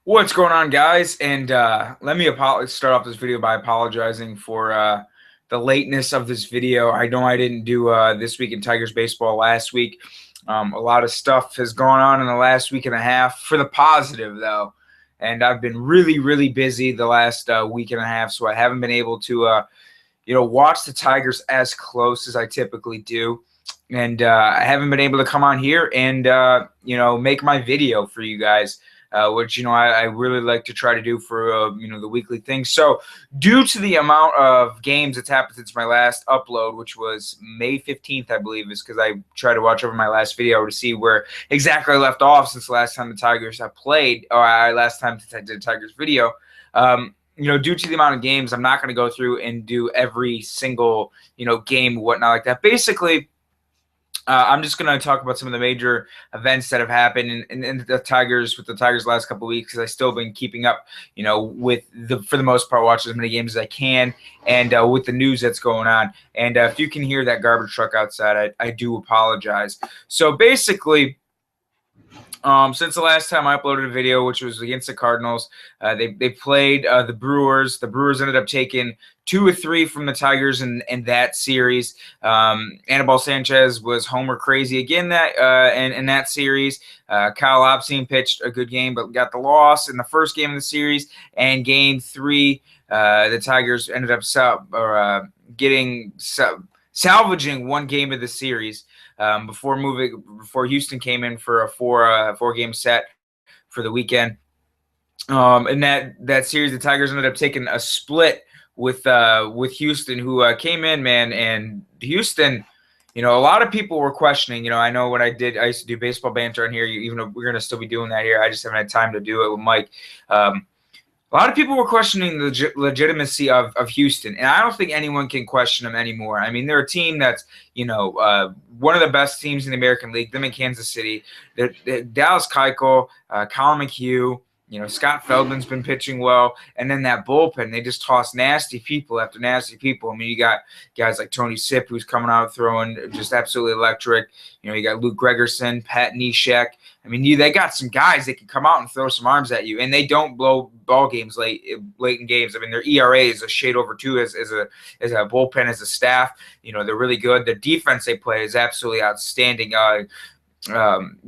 What's going on, guys? And let me start off this video by apologizing for the lateness of this video. I know I didn't do This Week in Tigers Baseball last week. A lot of stuff has gone on in the last week and a half, for the positive, though. And I've been really, really busy the last week and a half, so I haven't been able to, watch the Tigers as close as I typically do. And I haven't been able to come on here and, make my video for you guys. Which I really like to try to do for the weekly thing. So due to the amount of games that's happened since my last upload, which was May 15th, I believe, is because I tried to watch over my last video to see where exactly I left off since the last time the Tigers have played, or last time I did a Tigers video. Due to the amount of games, I'm not going to go through and do every single game and whatnot like that. Basically, I'm just going to talk about some of the major events that have happened in the Tigers, with the Tigers last couple of weeks, because I've still been keeping up, for the most part, watching as many games as I can, and with the news that's going on. And if you can hear that garbage truck outside, I do apologize. So basically, since the last time I uploaded a video, which was against the Cardinals, they played the Brewers. The Brewers ended up taking 2 or 3 from the Tigers in that series. Anibal Sanchez was homer crazy again in that series. Kyle Obscene pitched a good game, but got the loss in the first game of the series. And Game 3, the Tigers ended up salvaging one game of the series. Before Houston came in for a four-game set for the weekend. In that series, the Tigers ended up taking a split with Houston, who came in, man, and Houston. A lot of people were questioning. I know when I used to do baseball banter on here, even though we're gonna still be doing that here. I just haven't had time to do it with Mike. A lot of people were questioning the legitimacy of Houston, and I don't think anyone can question them anymore. I mean, they're a team that's, one of the best teams in the American League, them in Kansas City. They're Dallas Keuchel, Colin McHugh, Scott Feldman's been pitching well. And then that bullpen, they just toss nasty people after nasty people. I mean, you got guys like Tony Sipp, who's coming out throwing just absolutely electric. You got Luke Gregerson, Pat Neshek. I mean, they got some guys that can come out and throw some arms at you, and they don't blow ball games late in games. I mean, their ERA is a shade over 2 as a bullpen, as a staff. They're really good. The defense they play is absolutely outstanding.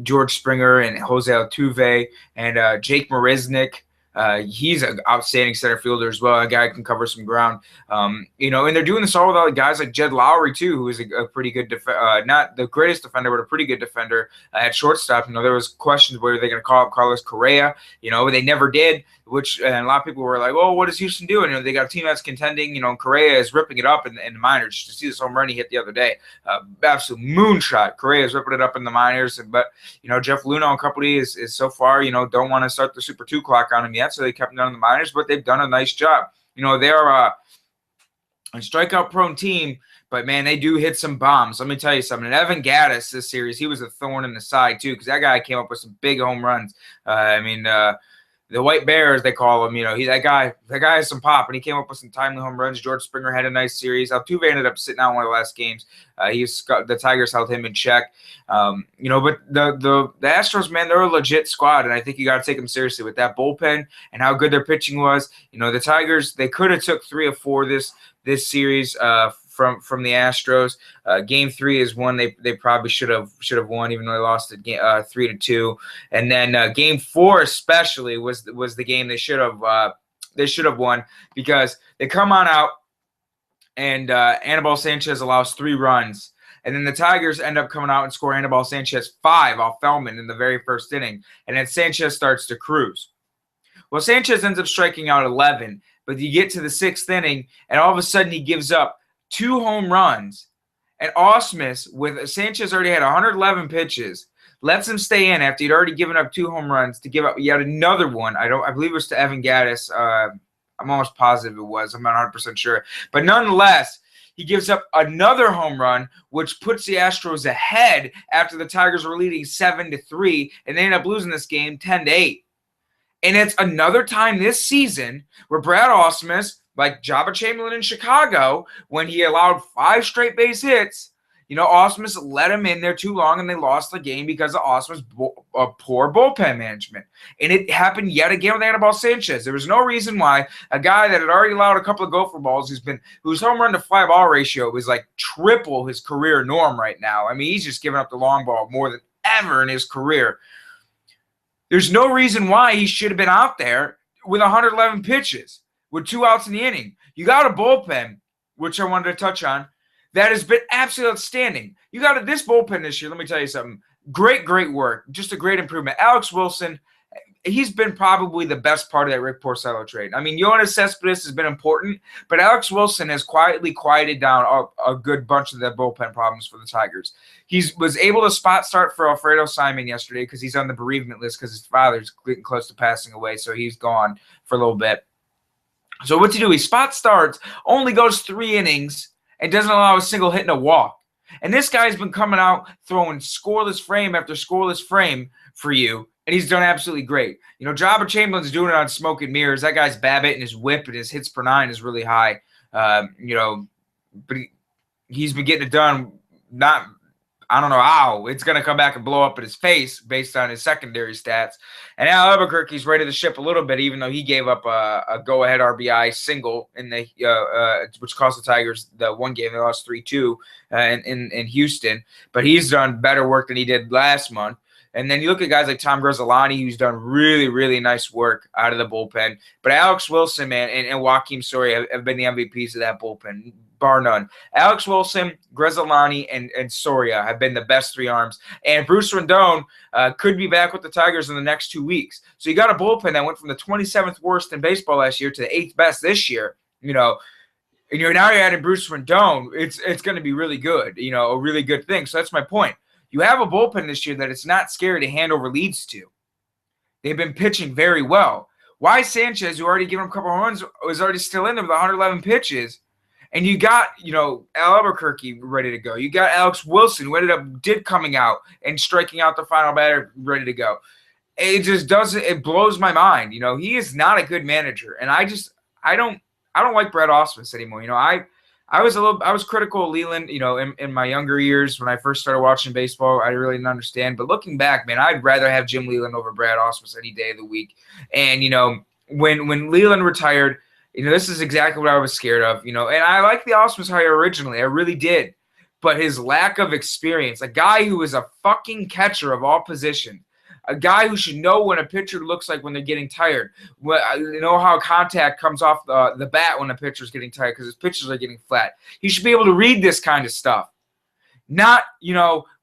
George Springer and Jose Altuve and Jake Marisnick. He's an outstanding center fielder as well, a guy who can cover some ground. And they're doing this all without guys like Jed Lowry, too, who is a pretty good not the greatest defender, but a pretty good defender at shortstop. There was questions whether they're going to call up Carlos Correa. They never did, and a lot of people were like, "Oh, what is Houston doing?" They got a team that's contending. Correa is ripping it up in the minors. Just to see this home run he hit the other day, absolute moonshot. Correa is ripping it up in the minors, but Jeff Luhnow and company is so far don't want to start the Super 2 clock on him yet, so they kept him down in the minors, but they've done a nice job. They're a strikeout-prone team, but, man, they do hit some bombs. Let me tell you something. And Evan Gattis this series, he was a thorn in the side, too, because that guy came up with some big home runs. The White Bear, as they call him, that guy has some pop, and he came up with some timely home runs. George Springer had a nice series. Altuve ended up sitting out one of the last games. The Tigers held him in check. But the Astros, man, they're a legit squad, and I think you got to take them seriously with that bullpen and how good their pitching was. The Tigers, they could have took 3 or 4 this series from the Astros. Game 3 is one they probably should have won, even though they lost it 3-2. And then Game 4 especially was the game they should have won, because they come on out and Anibal Sanchez allows 3 runs. And then the Tigers end up coming out and score Anibal Sanchez 5 off Feldman in the very first inning. And then Sanchez starts to cruise. Well, Sanchez ends up striking out 11, but you get to the 6th inning, and all of a sudden he gives up 2 home runs. And Ausmus, with Sanchez already had 111 pitches, lets him stay in after he'd already given up 2 home runs to give up yet another one. I believe it was to Evan Gattis. I'm almost positive it was. I'm not 100% sure. But nonetheless, he gives up another home run, which puts the Astros ahead after the Tigers were leading 7-3, and they ended up losing this game 10-8. And it's another time this season where Brad Ausmus, like Jabba Chamberlain in Chicago, when he allowed 5 straight base hits, Ausmus let him in there too long, and they lost the game because of Ausmus' poor bullpen management. And it happened yet again with Anibal Sanchez. There was no reason why a guy that had already allowed a couple of gopher balls, whose home run to fly ball ratio was like triple his career norm right now. I mean, he's just giving up the long ball more than ever in his career. There's no reason why he should have been out there with 111 pitches with 2 outs in the inning. You got a bullpen, which I wanted to touch on, that has been absolutely outstanding. You got this bullpen this year. Let me tell you something. Great work. Just a great improvement. Alex Wilson, he's been probably the best part of that Rick Porcello trade. I mean, Yoenis Cespedes has been important, but Alex Wilson has quietly quieted down a good bunch of the bullpen problems for the Tigers. He was able to spot start for Alfredo Simon yesterday because he's on the bereavement list because his father's getting close to passing away, so he's gone for a little bit. So what to do? He spot starts, only goes 3 innings, and doesn't allow a single hit and a walk. And this guy's been coming out throwing scoreless frame after scoreless frame for you, and he's done absolutely great. Jabba Chamberlain's doing it on smoke and mirrors. That guy's BABIP and his whip and his hits per 9 is really high. But he's been getting it done. I don't know how it's going to come back and blow up in his face based on his secondary stats. And Al Albuquerque's rated the ship a little bit, even though he gave up a go-ahead RBI single in which cost the Tigers the one game. They lost 3-2 in Houston. But he's done better work than he did last month. And then you look at guys like Tom Grizzolani, who's done really, really nice work out of the bullpen. But Alex Wilson, man, and Joaquin Soria have been the MVPs of that bullpen, bar none. Alex Wilson, Grizzolani, and Soria have been the best 3 arms. And Bruce Rendon could be back with the Tigers in the next 2 weeks. So you got a bullpen that went from the 27th worst in baseball last year to the 8th best this year, and now you're adding Bruce Rendon. It's going to be really good, a really good thing. So that's my point. You have a bullpen this year that it's not scary to hand over leads to. They've been pitching very well. Why Sanchez, who already given him a couple of runs, was already still in there with 111 pitches, and you got, Al Albuquerque ready to go. You got Alex Wilson, who did coming out and striking out the final batter, ready to go. It just doesn't. It blows my mind. He is not a good manager, and I don't like Brad Ausmus anymore. I was critical of Leland, in my younger years when I first started watching baseball. I really didn't understand. But looking back, man, I'd rather have Jim Leland over Brad Ausmus any day of the week. And, when Leland retired, this is exactly what I was scared of, and I liked the Ausmus hire originally. I really did. But his lack of experience, a guy who is a fucking catcher of all positions, a guy who should know when a pitcher looks like when they're getting tired. How contact comes off the bat when a pitcher's getting tired because his pitches are getting flat. He should be able to read this kind of stuff. Not,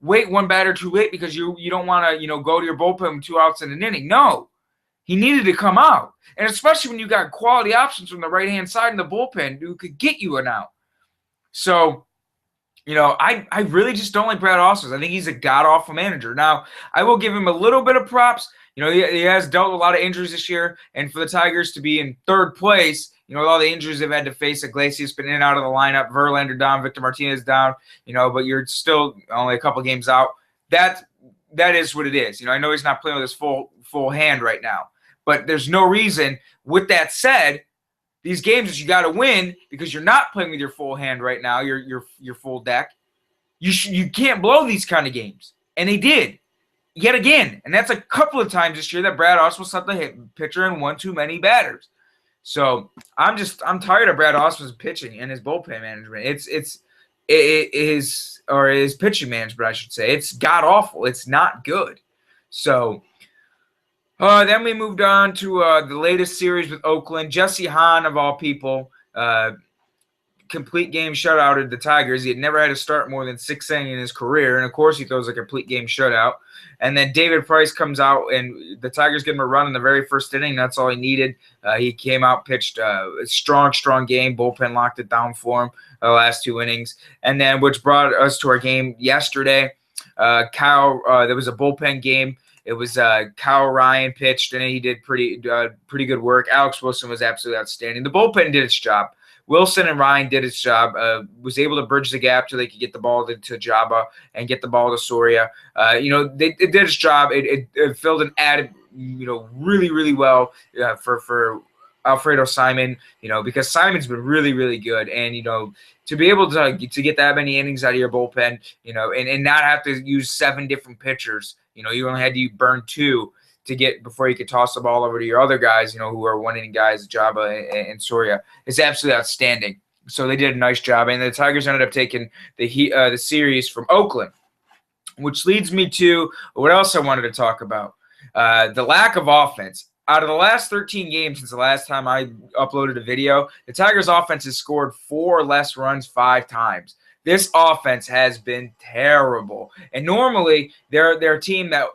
wait one batter too late because you don't want to, go to your bullpen with 2 outs in an inning. No. He needed to come out. And especially when you got quality options from the right-hand side in the bullpen who could get you an out. So, I really just don't like Brad Ausmus. I think he's a god-awful manager. Now, I will give him a little bit of props. He has dealt with a lot of injuries this year. And for the Tigers to be in 3rd place, with all the injuries they've had to face, Iglesias been in and out of the lineup, Verlander down, Victor Martinez down, but you're still only a couple games out. That is what it is. I know he's not playing with his full hand right now. But there's no reason. With that said, these games that you got to win because you're not playing with your full hand right now, your full deck. You can't blow these kind of games, and they did yet again. And that's a couple of times this year that Brad Ausmus let the hit pitcher in one too many batters. So I'm tired of Brad Ausmus pitching and his bullpen management. His pitching management, I should say. It's god awful. It's not good. So. Then we moved on to the latest series with Oakland. Jesse Hahn, of all people, complete game shutout of the Tigers. He had never had to start more than 6 innings in his career, and of course he throws a complete game shutout. And then David Price comes out, and the Tigers give him a run in the very first inning. That's all he needed. He came out, pitched a strong game. Bullpen locked it down for him the last 2 innings. And then, which brought us to our game yesterday. There was a bullpen game. It was Kyle Ryan pitched, and he did pretty good work. Alex Wilson was absolutely outstanding. The bullpen did its job. Wilson and Ryan did its job, was able to bridge the gap so they could get the ball to Jabba and get the ball to Soria. It did its job. It filled an ad, really, really well for Alfredo Simon, because Simon's been really, really good. And, to be able to get that many innings out of your bullpen, and not have to use 7 different pitchers, you only had to burn 2 to get before you could toss the ball over to your other guys, who are 1-inning guys, Jabba and Soria. It's absolutely outstanding. So they did a nice job. And the Tigers ended up taking the series from Oakland, which leads me to what else I wanted to talk about. The lack of offense. Out of the last 13 games since the last time I uploaded a video, the Tigers' offense has scored 4 or less runs 5 times. This offense has been terrible. And normally they're a team that,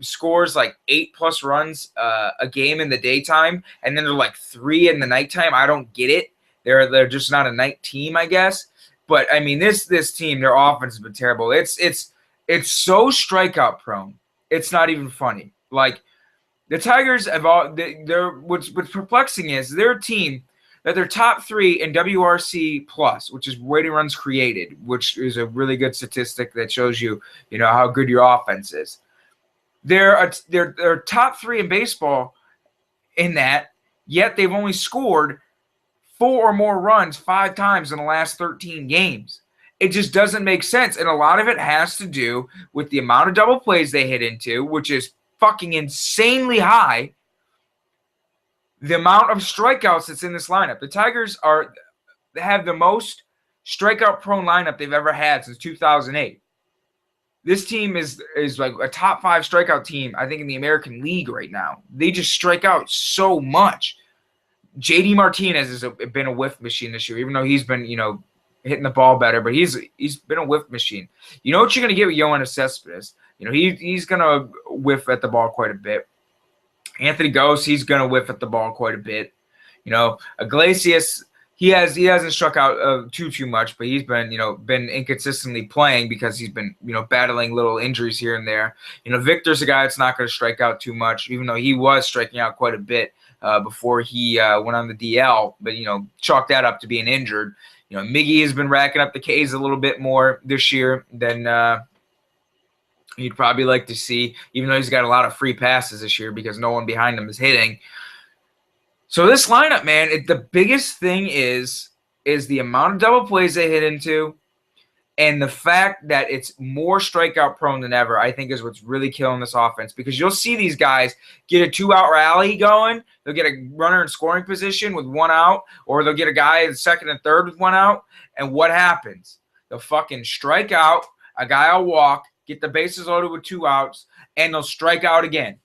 scores like 8+ runs a game in the daytime, and then they're like 3 in the nighttime. I don't get it. They're just not a night team, I guess. But I mean, this team, their offense has been terrible. It's so strikeout prone. It's not even funny. Like, the Tigers have all. What's perplexing is they're a team that they're top 3 in WRC plus, which is weighted runs created, which is a really good statistic that shows you, how good your offense is. They're top 3 in baseball in that, yet they've only scored 4 or more runs 5 times in the last 13 games. It just doesn't make sense, and a lot of it has to do with the amount of double plays they hit into, which is fucking insanely high. The amount of strikeouts that's in this lineup. The Tigers have the most strikeout prone lineup they've ever had since 2008. This team is like a top 5 strikeout team, I think, in the American League right now. They just strike out so much. JD Martinez has been a whiff machine this year, even though he's been, hitting the ball better, but he's been a whiff machine. You know what you're going to get with Yoenis Cespedes? He's going to whiff at the ball quite a bit. Anthony Gose, he's going to whiff at the ball quite a bit. Iglesias, he hasn't struck out too much, but he's been inconsistently playing because he's been battling little injuries here and there. Victor's a guy that's not going to strike out too much, even though he was striking out quite a bit before he went on the DL, but chalk that up to being injured. Miggy has been racking up the Ks a little bit more this year than you'd probably like to see, even though he's got a lot of free passes this year because no one behind him is hitting. So this lineup, man, the biggest thing is the amount of double plays they hit into, and the fact that it's more strikeout prone than ever, I think, is what's really killing this offense. Because you'll see these guys get a 2-out rally going. They'll get a runner in scoring position with 1 out, or they'll get a guy in second and third with 1 out. And what happens? They'll fucking strike out. A guy will walk, get the bases loaded with 2 outs, and they'll strike out again.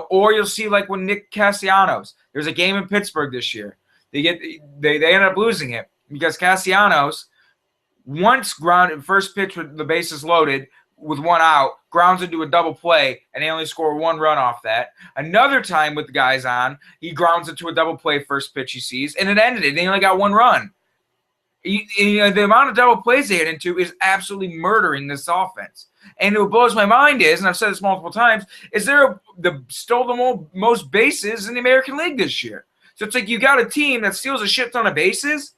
Or you'll see like when Nick Castellanos. There's a game in Pittsburgh this year. They end up losing it because Castellanos, once grounded first pitch with the bases loaded with 1 out, grounds into a double play, and they only score 1 run off that. Another time with the guys on, he grounds into a double play first pitch he sees, and it ended it. They only got 1 run. The amount of double plays they hit into is absolutely murdering this offense. And what blows my mind is, and I've said this multiple times, is stole the most bases in the American League this year. So it's like you got a team that steals a shit ton of bases,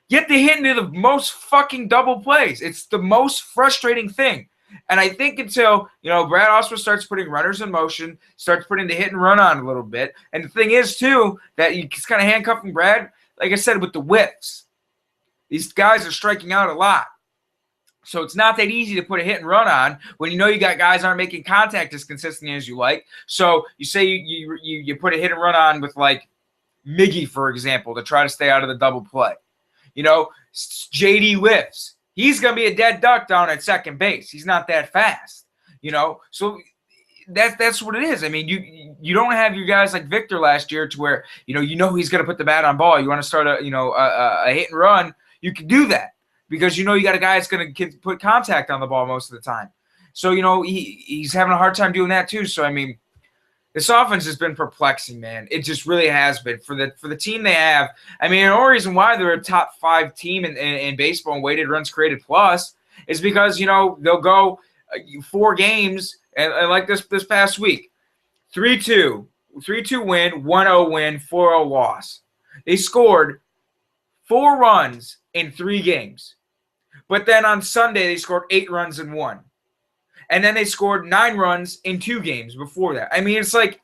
yet they hit into the most fucking double plays. It's the most frustrating thing. And I think until, Brad Oswalt starts putting runners in motion, starts putting the hit and run on a little bit. And the thing is, too, that he's kind of handcuffing Brad, like I said, with the whiffs. These guys are striking out a lot. So it's not that easy to put a hit and run on when you got guys aren't making contact as consistently as you like. So you say you put a hit and run on with like Miggy, for example, to try to stay out of the double play. JD whiffs. He's going to be a dead duck down at second base. He's not that fast. So that's what it is. I mean, you don't have your guys like Victor last year to where he's going to put the bat on ball. You want to start a hit and run, you can do that. Because you got a guy that's going to put contact on the ball most of the time. So, he's having a hard time doing that too. So, I mean, this offense has been perplexing, man. It just really has been. For the team they have, I mean, the only reason why they're a top 5 team in baseball in weighted runs created plus is because, they'll go 4 games, and like this past week, 3-2 win, 1-0 win, 4-0 loss. They scored 4 runs in 3 games. But then on Sunday, they scored 8 runs in 1. And then they scored 9 runs in 2 games before that. I mean, it's like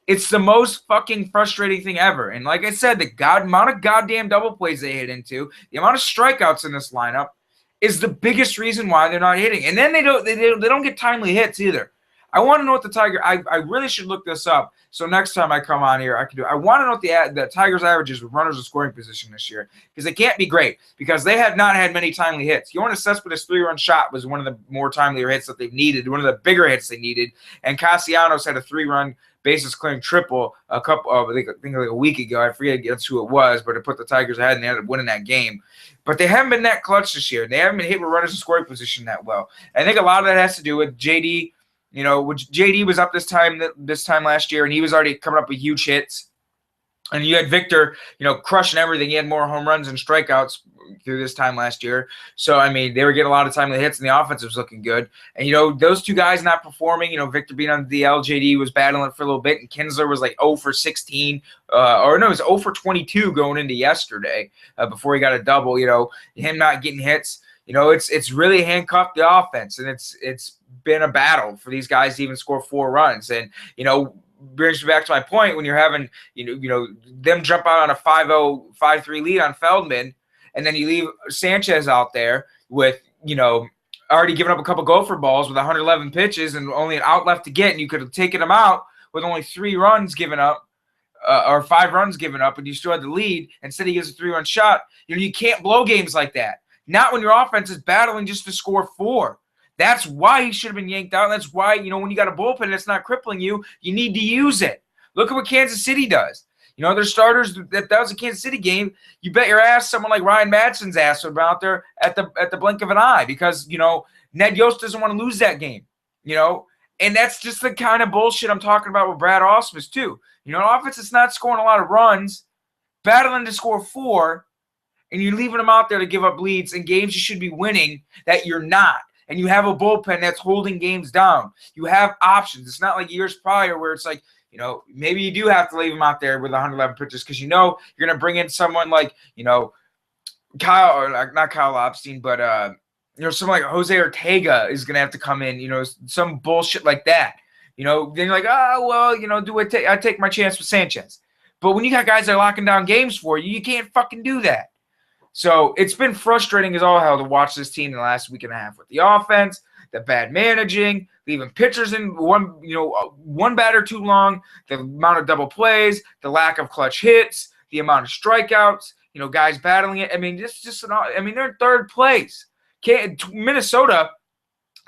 It's the most fucking frustrating thing ever. And like I said, the amount of goddamn double plays they hit into, the amount of strikeouts in this lineup is the biggest reason why they're not hitting. And then they don't get timely hits either. I want to know what the I really should look this up. So next time I come on here, I can do. I want to know what the Tigers averages with runners in scoring position this year, because it can't be great, because they have not had many timely hits. Yoenis Cespedes' 3-run shot was one of the more timelier hits that they've needed, one of the bigger hits they needed. And Castellanos had a 3-run bases clearing triple I think like a week ago. I forget against who it was, but it put the Tigers ahead and they ended up winning that game. But they haven't been that clutch this year. They haven't been hit with runners in scoring position that well. I think a lot of that has to do with JD. Which JD was up this time last year, and he was already coming up with huge hits. And you had Victor, crushing everything. He had more home runs and strikeouts through this time last year. So, I mean, they were getting a lot of timely hits, and the offense was looking good. And, those two guys not performing, Victor being on the DL, JD was battling for a little bit, and Kinsler was like 0 for 16. It was 0 for 22 going into yesterday before he got a double. Him not getting hits. It's really handcuffed the offense, and it's been a battle for these guys to even score 4 runs. And, brings me back to my point, when you're having, them jump out on a 5-0, 5-3 lead on Feldman, and then you leave Sanchez out there with, already giving up a couple gopher balls with 111 pitches and only an out left to get, and you could have taken him out with only 3 runs given up, or 5 runs given up, and you still had the lead. Instead, he gives a 3-run shot. You can't blow games like that. Not when your offense is battling just to score 4. That's why he should have been yanked out. That's why, when you got a bullpen that's not crippling you, you need to use it. Look at what Kansas City does. Their starters, that was a Kansas City game. You bet your ass someone like Ryan Madsen's ass would have been out there at the blink of an eye, because, Ned Yost doesn't want to lose that game, And that's just the kind of bullshit I'm talking about with Brad Ausmus too. An offense that's not scoring a lot of runs, battling to score 4, and you're leaving them out there to give up leads in games you should be winning that you're not. And you have a bullpen that's holding games down. You have options. It's not like years prior where it's like, maybe you do have to leave them out there with 111 pitches, because you're going to bring in someone like, not Kyle Lobstein, but someone like Jose Ortega is going to have to come in, some bullshit like that. Then you're like, I take my chance with Sanchez. But when you got guys that are locking down games for you, you can't fucking do that. So it's been frustrating as all hell to watch this team in the last week and a half, with the offense, the bad managing, leaving pitchers in one batter too long, the amount of double plays, the lack of clutch hits, the amount of strikeouts, guys battling it. I mean, they're in 3rd place. Minnesota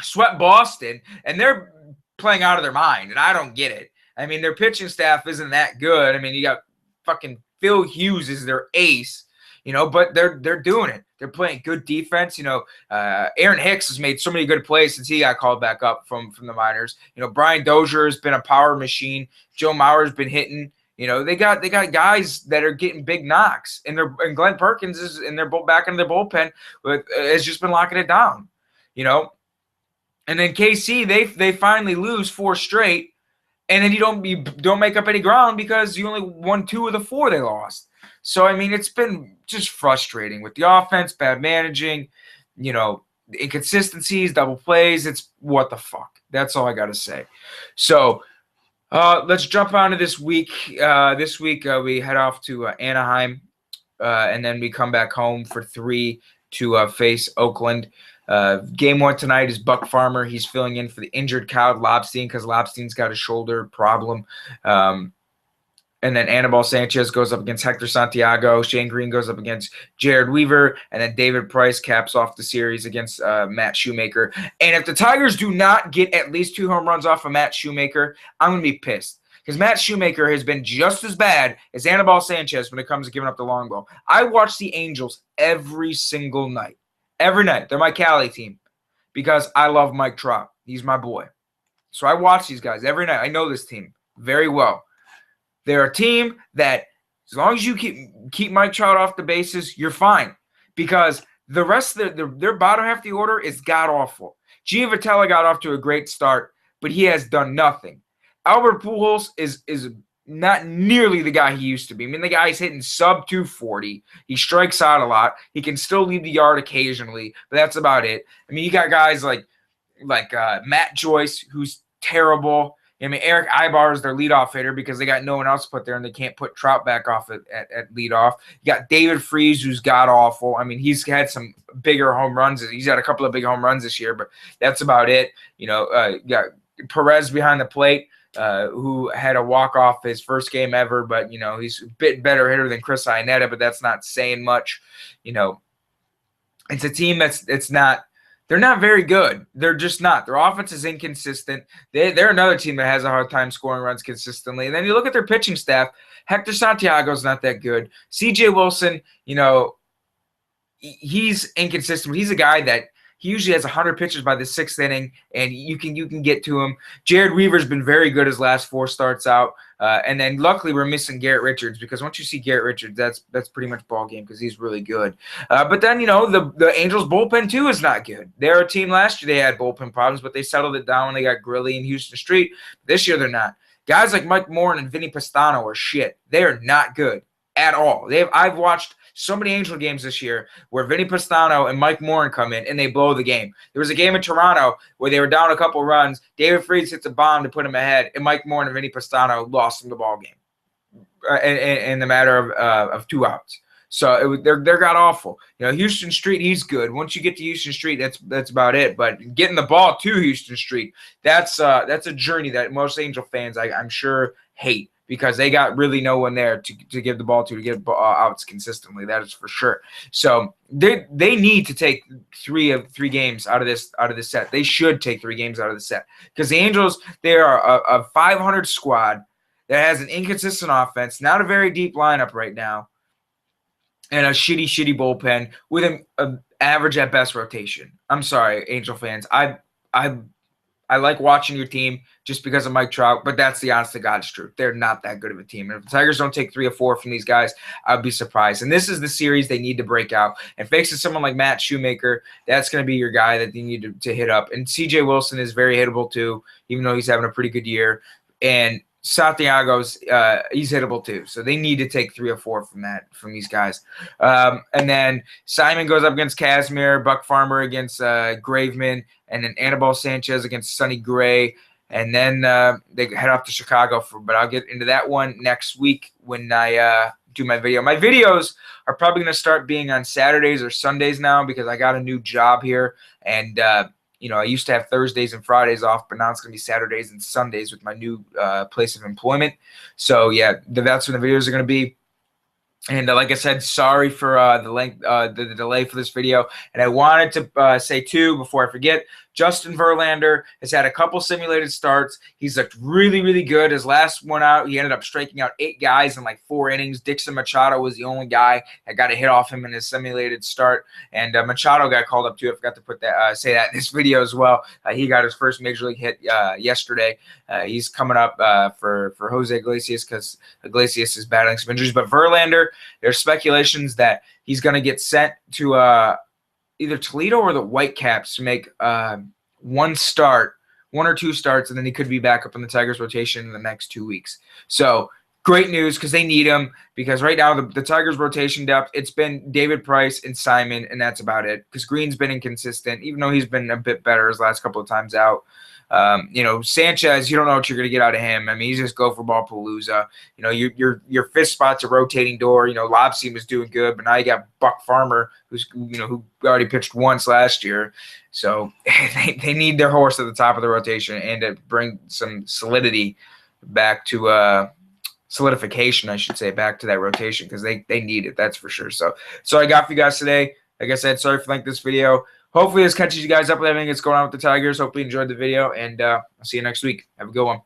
swept Boston, and they're playing out of their mind, and I don't get it. I mean, their pitching staff isn't that good. I mean, you got fucking Phil Hughes is their ace. But they're doing it. They're playing good defense. Aaron Hicks has made so many good plays since he got called back up from the minors. Brian Dozier has been a power machine. Joe Mauer's been hitting. They got guys that are getting big knocks, and Glenn Perkins is back in their bullpen has just been locking it down. And then KC, they finally lose 4 straight, and then you don't make up any ground because you only won 2 of the 4 they lost. So, I mean, it's been just frustrating with the offense, bad managing, inconsistencies, double plays. It's what the fuck. That's all I got to say. So, let's jump on to this week. This week, we head off to Anaheim, and then we come back home for 3 to face Oakland. Game 1 tonight is Buck Farmer. He's filling in for the injured Kyle Lobstein because Lobstein's got a shoulder problem. And then Anibal Sanchez goes up against Hector Santiago. Shane Green goes up against Jared Weaver. And then David Price caps off the series against Matt Shoemaker. And if the Tigers do not get at least 2 home runs off of Matt Shoemaker, I'm going to be pissed. Because Matt Shoemaker has been just as bad as Anibal Sanchez when it comes to giving up the long ball. I watch the Angels every single night. Every night. They're my Cali team. Because I love Mike Trout. He's my boy. So I watch these guys every night. I know this team very well. They're a team that, as long as you keep Mike Trout off the bases, you're fine. Because the rest of their bottom half of the order is god-awful. Gianvitella got off to a great start, but he has done nothing. Albert Pujols is not nearly the guy he used to be. I mean, the guy's hitting sub 240. He strikes out a lot. He can still leave the yard occasionally, but that's about it. I mean, you got guys like Matt Joyce, who's terrible. I mean, Eric Ibar is their leadoff hitter because they got no one else to put there, and they can't put Trout back off at leadoff. You got David Freese, who's god awful. I mean, he's had some bigger home runs. He's had a couple of big home runs this year, but that's about it. You got Perez behind the plate, who had a walk-off his first game ever, but, he's a bit better hitter than Chris Iannetta, but that's not saying much. It's a team it's not – they're not very good. They're just not. Their offense is inconsistent. They're another team that has a hard time scoring runs consistently. And then you look at their pitching staff. Hector Santiago's not that good. C.J. Wilson, he's inconsistent. He's a guy that he usually has 100 pitches by the 6th inning, and you can get to him. Jared Weaver's been very good his last 4 starts out. And then luckily we're missing Garrett Richards, because once you see Garrett Richards, that's pretty much ball game because he's really good. But then, the Angels bullpen too is not good. They're a team last year, they had bullpen problems, but they settled it down when they got Grilly and Houston Street. This year they're not. Guys like Mike Morin and Vinny Pastano are shit. They are not good at all. I've watched so many Angel games this year where Vinny Pastano and Mike Morin come in and they blow the game. There was a game in Toronto where they were down a couple runs. David Freese hits a bomb to put him ahead, and Mike Morin and Vinny Pastano lost them the ball game in the matter of 2 outs. So they're god awful. Houston Street, he's good. Once you get to Houston Street, that's about it. But getting the ball to Houston Street, that's a journey that most Angel fans, I'm sure, hate, because they got really no one there to give the ball to get outs consistently. That is for sure. So they need to take 3 games out of this set. They should take 3 games out of the set, because the Angels, they are a 500 squad that has an inconsistent offense, not a very deep lineup right now, and a shitty bullpen with an average at best rotation. I'm sorry, Angel fans. I like watching your team just because of Mike Trout, but that's the honest to God's truth. They're not that good of a team. And if the Tigers don't take 3 or 4 from these guys, I'd be surprised. And this is the series they need to break out. And facing someone like Matt Shoemaker, that's going to be your guy that they need to hit up. And C.J. Wilson is very hittable too, even though he's having a pretty good year. And Santiago's he's hittable too. So they need to take 3 or 4 from these guys. And then Simon goes up against Casimir, Buck Farmer against Graveman, and then Anibal Sanchez against Sonny Gray. And then they head off to Chicago but I'll get into that one next week when I do my video. My videos are probably going to start being on Saturdays or Sundays now, because I got a new job here, and I used to have Thursdays and Fridays off, but now it's going to be Saturdays and Sundays with my new place of employment. So, yeah, that's when the videos are going to be. And like I said, sorry for the delay for this video. And I wanted to say, too, before I forget, Justin Verlander has had a couple simulated starts. He's looked really, really good. His last one out, he ended up striking out 8 guys in like 4 innings. Dixon Machado was the only guy that got a hit off him in his simulated start. And Machado got called up, too. I forgot to put that say that in this video as well. He got his first major league hit yesterday. He's coming up for Jose Iglesias, because Iglesias is battling some injuries. But Verlander, there's speculations that he's going to get sent to either Toledo or the Whitecaps to make 1 or 2 starts, and then he could be back up in the Tigers rotation in the next 2 weeks. So great news, because they need him, because right now the Tigers rotation depth, it's been David Price and Simon, and that's about it, because Green's been inconsistent, even though he's been a bit better his last couple of times out. Sanchez, you don't know what you're going to get out of him. I mean, he's just go for ball palooza. Your 5th spot's a rotating door. Lobsey was doing good, but now you got Buck Farmer, who already pitched once last year. So they need their horse at the top of the rotation, and to bring some solidity back to solidification, I should say, back to that rotation, because they need it. That's for sure. So I got for you guys today. Like I said, sorry for length this video. Hopefully this catches you guys up with everything that's going on with the Tigers. Hopefully you enjoyed the video, and I'll see you next week. Have a good one.